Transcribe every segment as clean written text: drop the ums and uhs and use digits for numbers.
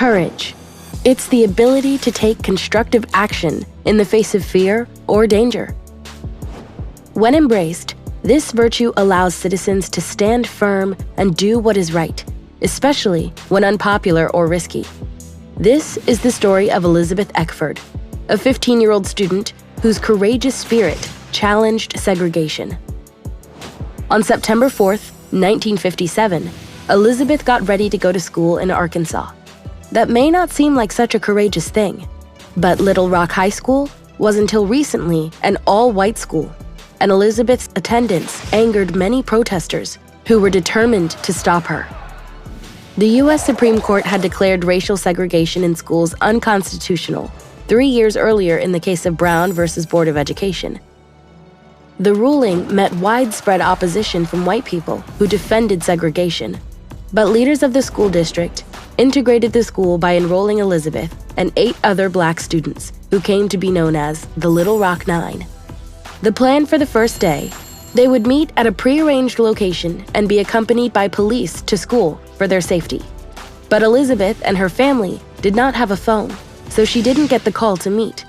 Courage. It's the ability to take constructive action in the face of fear or danger. When embraced, this virtue allows citizens to stand firm and do what is right, especially when unpopular or risky. This is the story of Elizabeth Eckford, a 15-year-old student whose courageous spirit challenged segregation. On September 4th, 1957, Elizabeth got ready to go to school in Arkansas. That may not seem like such a courageous thing, but Little Rock High School was until recently an all-white school, and Elizabeth's attendance angered many protesters who were determined to stop her. The U.S. Supreme Court had declared racial segregation in schools unconstitutional 3 years earlier in the case of Brown versus Board of Education. The ruling met widespread opposition from white people who defended segregation, but leaders of the school district integrated the school by enrolling Elizabeth and 8 other black students who came to be known as the Little Rock Nine. The plan for the first day, they would meet at a prearranged location and be accompanied by police to school for their safety. But Elizabeth and her family did not have a phone, so she didn't get the call to meet.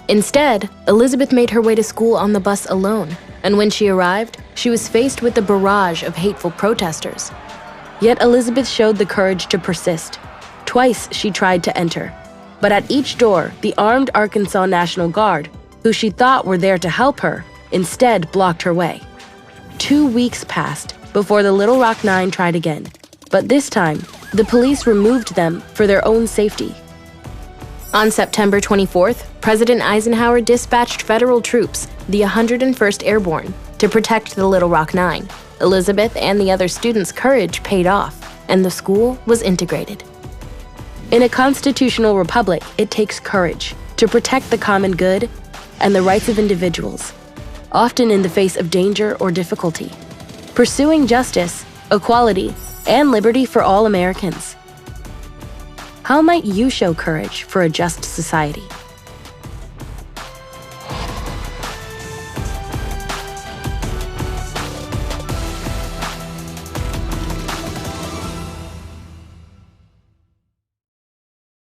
Instead, Elizabeth made her way to school on the bus alone, and when she arrived, she was faced with a barrage of hateful protesters. Yet Elizabeth showed the courage to persist. Twice she tried to enter, but at each door, the armed Arkansas National Guard, who she thought were there to help her, instead blocked her way. 2 weeks passed before the Little Rock Nine tried again, but this time, the police removed them for their own safety. On September 24th, President Eisenhower dispatched federal troops, the 101st Airborne, to protect the Little Rock Nine. Elizabeth and the other students' courage paid off, and the school was integrated. In a constitutional republic, it takes courage to protect the common good and the rights of individuals, often in the face of danger or difficulty, pursuing justice, equality, and liberty for all Americans. How might you show courage for a just society?